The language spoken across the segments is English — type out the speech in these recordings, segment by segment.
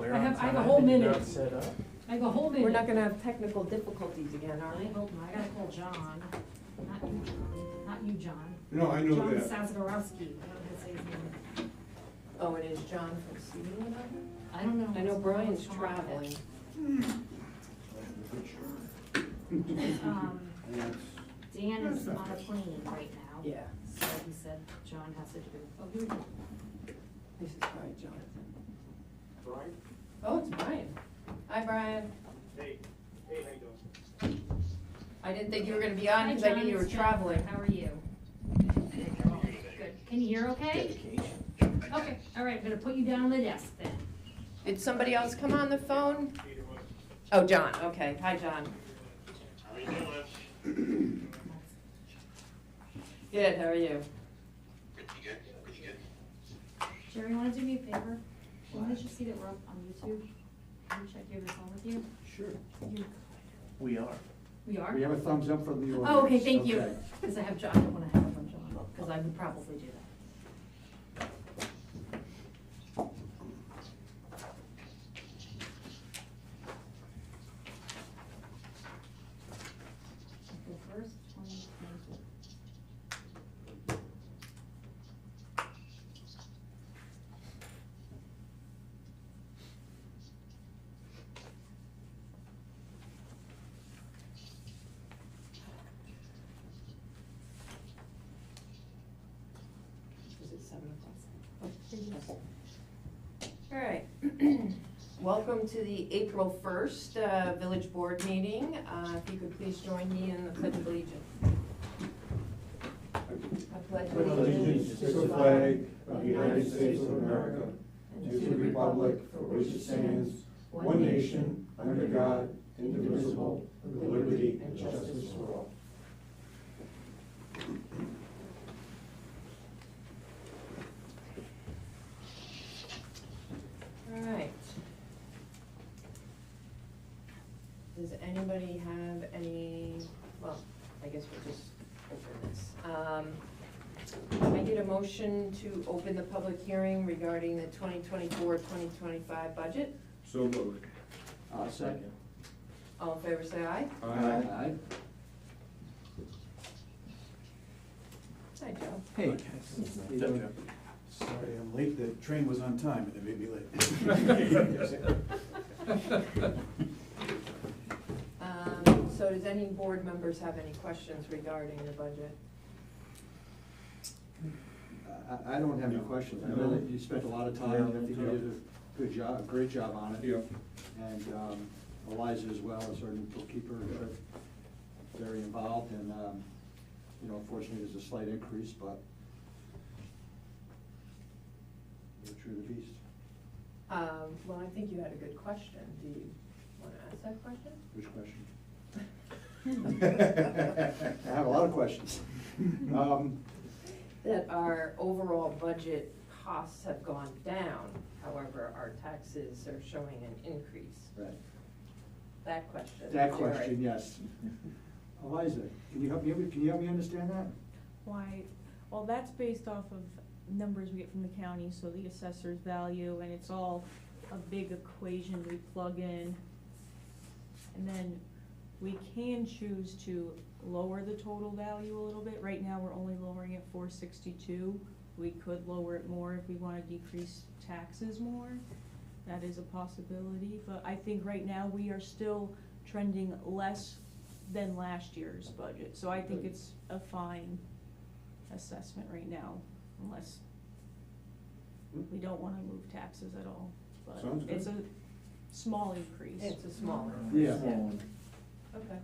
I have a whole minute. Set up. I have a whole minute. We're not gonna have technical difficulties again, are we? I hope not. I gotta call John. Not you, John. No, I know John that. Sazarowski. I don't know how to say his name. Oh, it is John from Seating? I don't know. I know Brian's traveling. Dan is on a plane right now. Yeah. So he said John has to do, oh, here we go. This is probably Jonathan. Brian? Oh, it's Brian. Hi, Brian. Hey, how you doing? I didn't think you were gonna be on Hi, because I John, knew you were it's Jen. traveling. How are you? Good. Can you hear okay? Okay, all right, I'm gonna put you down on the desk then. Did somebody else come on the phone? Either one. Oh, John, okay. Hi, John. How you doing? Good, how are you? Pretty good. Jerry, you wanna do me a favor? Can you just see that we're up on YouTube? Can you check your phone with you? Sure. You- We are. We are? We have a thumbs up from the audience. Oh, okay, thank you. Okay. Because I have John, I don't wanna have it from John, because I would probably do that. April 1st, 2022. Is it 7 o'clock? All right. Welcome to the April 1st Village Board meeting. If you could please join me in the Pledge of Allegiance. I pledge Allegiance to the flag of the United States of America, and to the republic for which it stands, one nation, under God, indivisible, with liberty and justice for all. All right. Does anybody have any, well, I guess we'll just open this. Can I get a motion to open the public hearing regarding the 2024-2025 budget? So moved. Second. All in favor, say aye. Aye. Hi, Joe. Hey, guys. Sorry, I'm late. The train was on time and it made me late. So does any board members have any questions regarding the budget? I don't have any questions. I know that you spent a lot of time, and I think you did a good job, great job on it. Yeah. And Eliza as well as our new bookkeeper, very involved, and, you know, unfortunately, there's a slight increase, but we're true to the beast. Well, I think you had a good question. Do you want to ask that question? Which question? I have a lot of questions. That our overall budget costs have gone down, however, our taxes are showing an increase. Right. That question. That Jerry. question, yes. Eliza, can you help me understand that? Why, well, that's based off of numbers we get from the county, so the assessor's value, and it's all a big equation we plug in. And then we can choose to lower the total value a little bit. Right now, we're only lowering it 462. We could lower it more if we wanna decrease taxes more. That is a possibility, but I think right now we are still trending less than last year's budget. So I think it's a fine assessment right now, unless we don't wanna move taxes at all. But Sounds good. it's a small increase. It's a smaller. Yeah. Okay.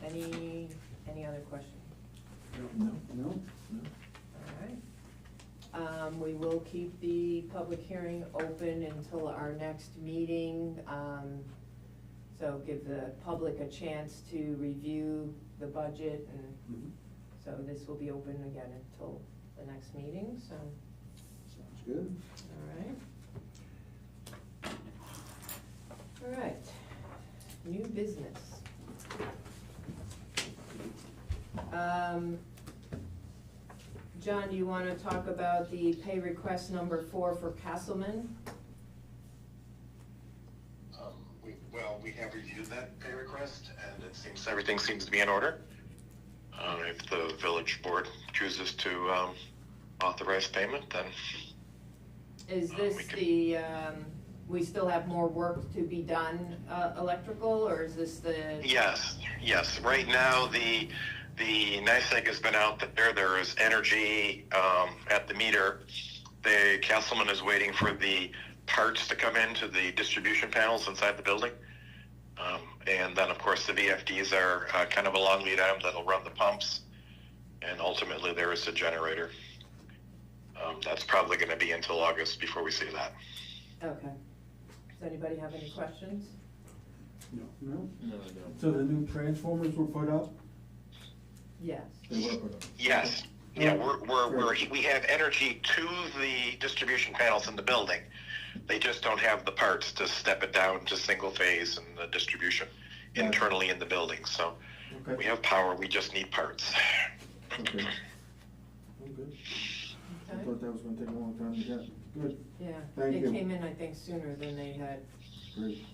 Any other questions? No. No? All right. We will keep the public hearing open until our next meeting. So give the public a chance to review the budget, and so this will be open again until the next meeting, so. Sounds good. All right, new business. John, do you wanna talk about the pay request number 4 for Castleman? We have reviewed that pay request, and it seems, everything seems to be in order. If the village board chooses to, authorize payment, then, Is this we can- the, we still have more work to be done, electrical, or is this the? yes, right now, the NICEAG has been out there, there is energy, at the meter. The Castleman is waiting for the parts to come into the distribution panels inside the building. And then, of course, the VFDs are kind of a long lead item that'll run the pumps. And ultimately, there is a generator. That's probably going to be until August before we see that. Okay. Does anybody have any questions? No? So the new transformers were put up? Yes. They were put up. Yes. Yeah, we have energy to the distribution panels in the building. They just don't have the parts to step it down to single phase and the distribution internally in the building. So we Okay. have power, we just need parts. Okay. Oh, good. I Okay. thought that was gonna take a long time to get. Good, Yeah, Thank they you. came in, I think, sooner than they had great.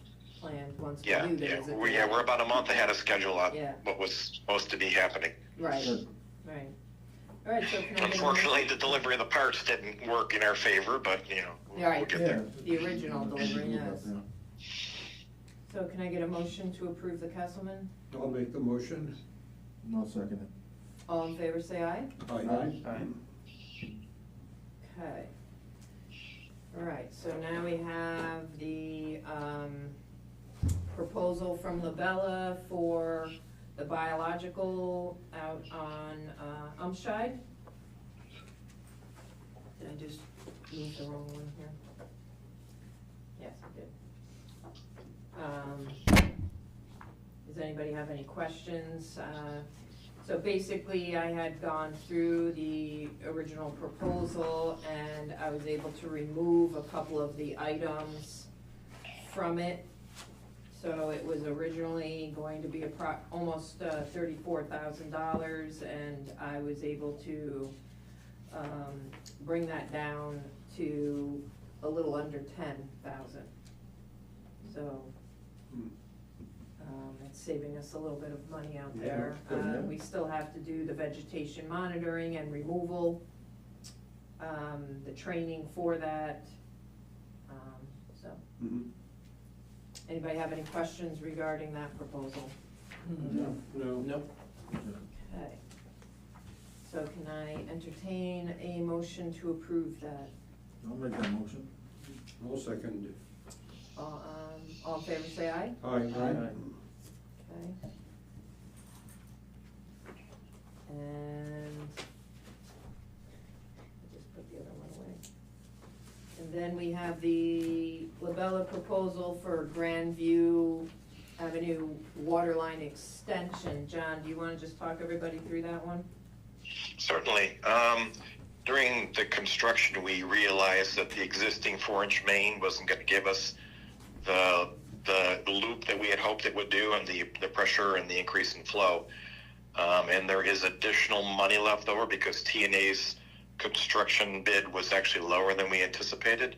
planned once we Yeah, knew there was a. we're about a month ahead of schedule on Yeah. what was supposed to be happening. Right, Good. right. All right, so can I get a Unfortunately, the delivery of the parts didn't work in our favor, but, you know, Yeah, right. we'll get Yeah. there. The original delivery, yes. Yeah. So can I get a motion to approve the Castleman? I'll make the motion. I'll second it. All in favor, say aye. Aye. Okay. All right, so now we have the, proposal from LaBella for the biological out on, Umshide. Did I just move the wrong one here? Yes, I did. Does anybody have any questions? So basically, I had gone through the original proposal and I was able to remove a couple of the items from it. So it was originally going to be almost $34,000, and I was able to bring that down to a little under 10,000. So it's saving us a little bit of money out Yeah, there. good, yeah. We still have to do the vegetation monitoring and removal, the training for that, so. Mhm. Anybody have any questions regarding that proposal? No. Nope. Okay. So can I entertain a motion to approve that? I'll make that motion. I'll second. All in favor, say aye. Aye. Okay. And I just put the other one away. And then we have the LaBella proposal for Grandview Avenue Waterline Extension. John, do you wanna just talk everybody through that one? Certainly. During the construction, we realized that the existing 4-inch main wasn't going to give us the loop that we had hoped it would do, and the pressure and the increase in flow. And there is additional money left over because T&A's construction bid was actually lower than we anticipated.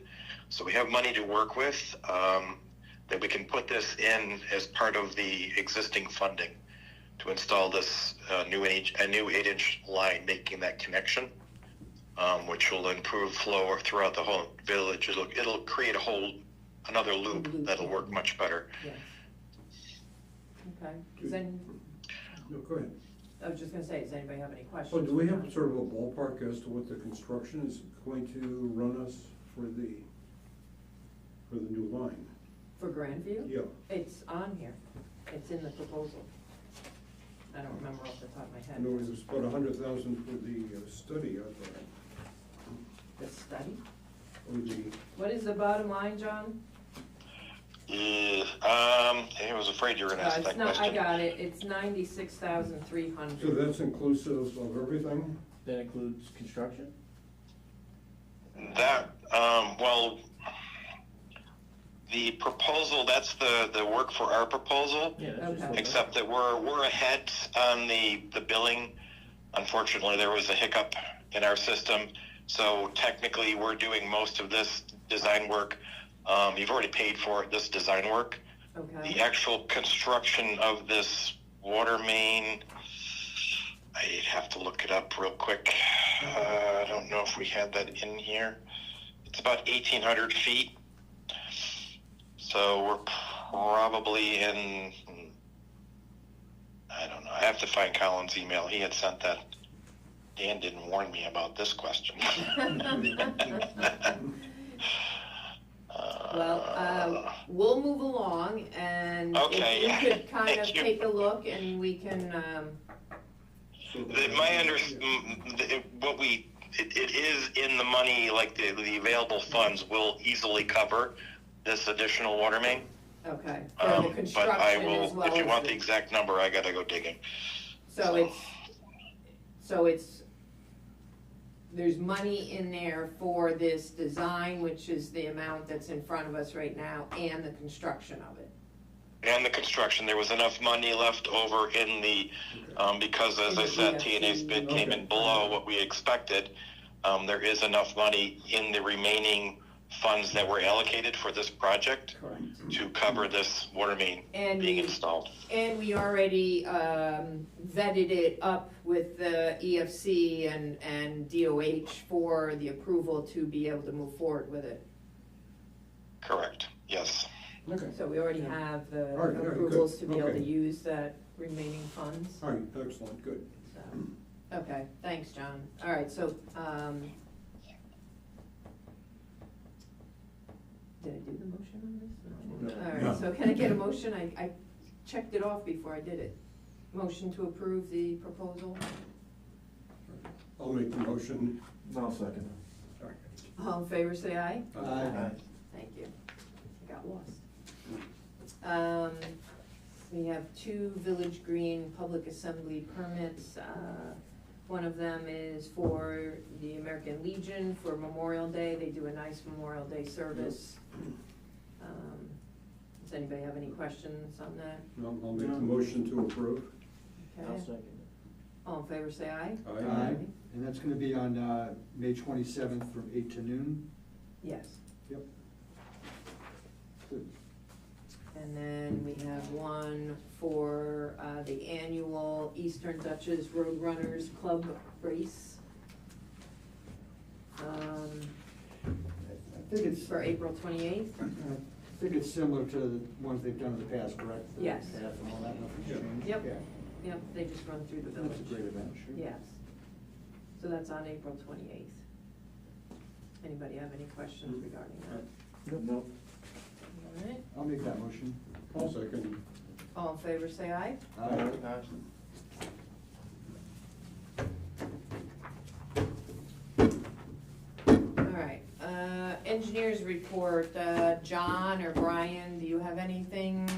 So we have money to work with, that we can put this in as part of the existing funding to install this new 8-inch line, making that connection, which will improve flow throughout the whole village. It'll create another loop that'll work much better. Yes. Okay, No, go ahead. I was just gonna say, does anybody have any questions? Oh, do we have sort of a ballpark as to what the construction is going to run us for the new line? For Grandview? Yeah. It's on here, it's in the proposal. I don't remember off the top of my I head. know it was about 100,000 for the study, I thought. The study? Or the, What is the bottom line, John? I was afraid you were going to ask It's that not, question. I got it, it's 96,300. so that's inclusive of everything? That includes construction? That, well, the proposal, that's the work for our proposal, Yeah, that's just Okay. what. except that we're ahead on the billing. Unfortunately, there was a hiccup in our system. So technically, we're doing most of this design work. You've already paid for this design work. Okay. The actual construction of this water main, I'd have to look it up real quick. I don't know if we had that in here. It's about 1,800 feet. So we're probably in, I don't know, I have to find Colin's email. He had sent that. Dan didn't warn me about this question. Well, we'll move along, and Okay. if you could kind of Thank you. take a look, and we can, It is in the money, like the available funds will easily cover this additional water main. okay, for the But I construction as will, well if you as want the exact number, I gotta go digging. So it's, there's money in there for this design, which is the amount that's in front of us right now, and the construction of it. And the construction, there was enough money left over in the, because as I said, TNA's bid came in below what we expected. There is enough money in the remaining funds that were allocated for this project to cover this water main And being installed. And we already vetted it up with the EFC and DOH for the approval to be able to move forward with it. Correct, yes. Okay. So we already have the All right, good. approvals to be able to Okay. use that remaining funds. All right, excellent, good. So, okay, thanks, John. All right, so, did I do the motion on this? No. All No. right, so can I get a motion? I checked it off before I did it. Motion to approve the proposal? I'll make the motion. I'll second All right. All in favor, say aye. Aye. Thank you. I got lost. We have 2 Village Green Public Assembly permits. One of them is for the American Legion for Memorial Day. They do a nice Memorial Day service. Does anybody have any questions on that? No, I'll make the motion to approve. I'll Okay. second it. All in favor, say aye. Aye. And that's gonna be on, May 27th from 8 to noon? Yes. Yep. Good. And then we have one for the annual Eastern Dutchess Roadrunners Club race. I think it's, For April 28th. I think it's similar to the ones they've done in the past, correct? The Yes. path and all that, nothing's Yeah. changed? Yep. Yeah. Yep, they just run through the village. That's a great event, sure. Yes. So that's on April 28th. Anybody have any questions regarding that? No. All right. I'll make that motion. I'll second. All in favor, say aye. Aye. All right, engineers report, John or Brian, do you have anything?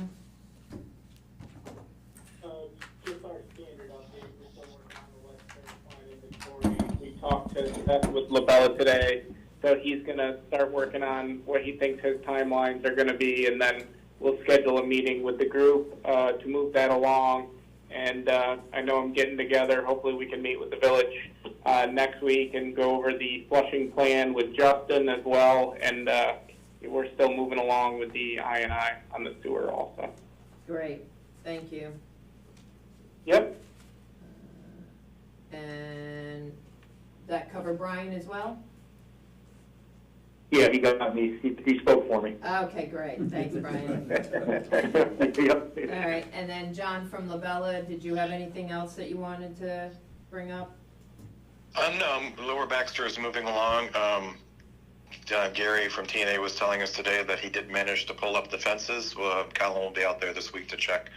Just our standard update, we're still working on the West Coast line inventory. We talked to Seth with LaBella today, so he's gonna start working on what he thinks his timelines are gonna be, and then we'll schedule a meeting with the group, to move that along. And, I know I'm getting together, hopefully we can meet with the village, next week and go over the flushing plan with Justin as well, and, we're still moving along with the I&I on the sewer also. Great, thank you. Yep. And that cover Brian as well? Yeah, he got me, he spoke for me. Okay, great, thanks, Brian. Yep. All right, and then John from LaBella, did you have anything else that you wanted to bring up? Lower Baxter is moving along. Gary from TNA was telling us today that he did manage to pull up the fences. Colin will be out there this week to check.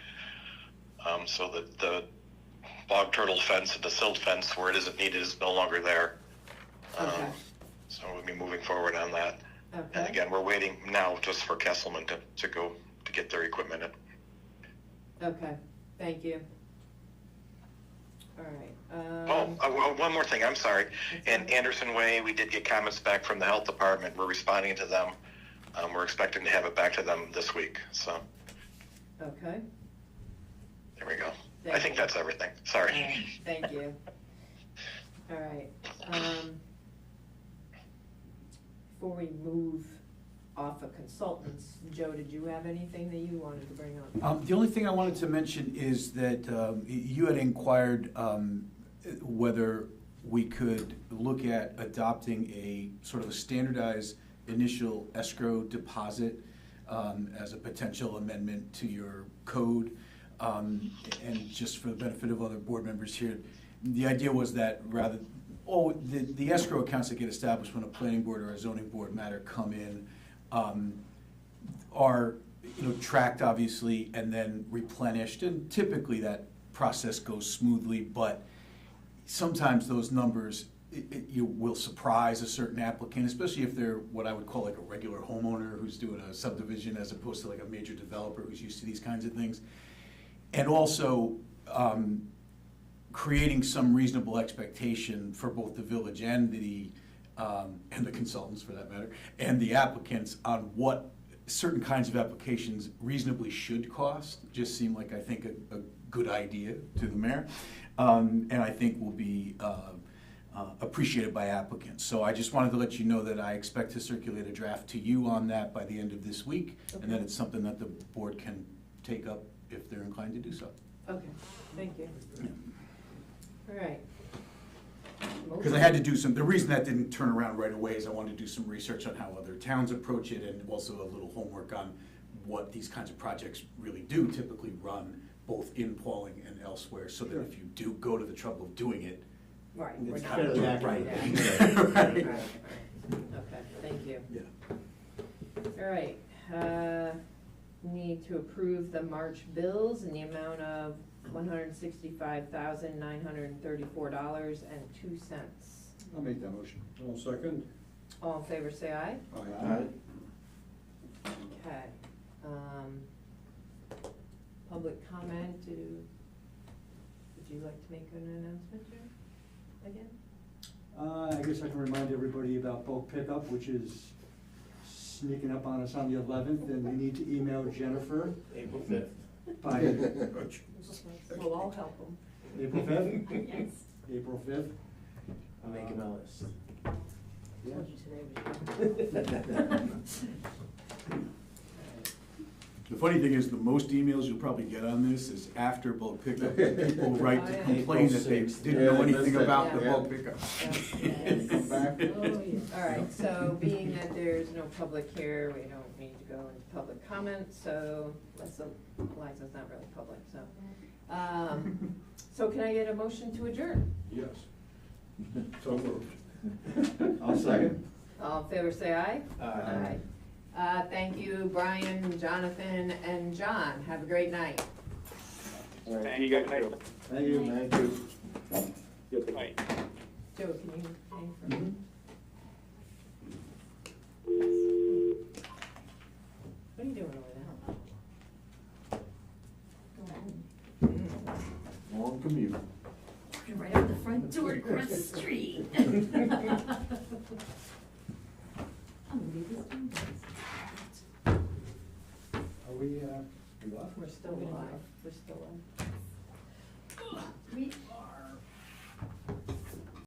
So that the bog turtle fence, the silt fence where it isn't needed, is no longer there. Okay. So we'll be moving forward on that. And Okay, again, we're waiting now just for Kesselman to go to get their equipment in. okay, thank you. All right. One more thing, I'm sorry. That's In fine. Anderson Way, we did get comments back from the health department. We're responding to them. We're expecting to have it back to them this week. So Okay, there we go. Thank I think you. that's everything. all Sorry. right, thank you. All right, before we move off of consultants, Joe, did you have anything that you wanted to bring up? The only thing I wanted to mention is that you had inquired whether we could look at adopting a sort of a standardized initial escrow deposit as a potential amendment to your code. And just for the benefit of other board members here, the idea was that the escrow accounts that get established when a planning board or a zoning board matter come in are tracked obviously and then replenished, and typically that process goes smoothly, but sometimes those numbers you will surprise a certain applicant, especially if they're what I would call like a regular homeowner who's doing a subdivision as opposed to like a major developer who's used to these kinds of things. And also creating some reasonable expectation for both the village and the consultants for that matter, and the applicants on what certain kinds of applications reasonably should cost, just seemed like, I think, a good idea to the mayor, and I think will be appreciated by applicants. So I just wanted to let you know that I expect to circulate a draft to you on that by the end of this week, Okay. and then it's something that the board can take up if they're inclined to do so. Okay, thank you. All right. Because I had to do the reason that didn't turn around right away is I wanted to do some research on how other towns approach it, and also a little homework on what these kinds of projects really do typically run both in Pawling and elsewhere, so that if you do go to the trouble of doing it, Right, It's we're not. fairly Yeah. accurate. Right, Right. right. Okay, thank you. Yeah. All right, need to approve the March bills in the amount of $165,934.02. I'll make that motion. I'll second. All in favor, say aye. Aye. Okay. Public comment, would you like to make an announcement, Jim, again? I guess I can remind everybody about bulk pickup, which is sneaking up on us on the 11th, and we need to email Jennifer April 5th. by We'll all help them. April 5th? Yes. April 5th. I'm making my list. Yeah. Told you today was The funny thing is, the most emails you'll probably get on this is after bulk pickup. People write to complain that they didn't know anything about the bulk pickup. Come back. All right, so being that there's no public here, we don't need to go into public comment, so Liza's not really public, so. So can I get a motion to adjourn? Yes. So moved. I'll second. All in favor, say aye. Aye. Thank you, Brian, Jonathan, and John. Have a great night. And you guys, Thank you. Thank you. good night. Joe, can you hang for a minute? What are you doing over there? Go ahead. Long commute. Walking right out the front door across the street. I'm gonna leave this down, guys. Are we live? We're still live. We're still live. We are.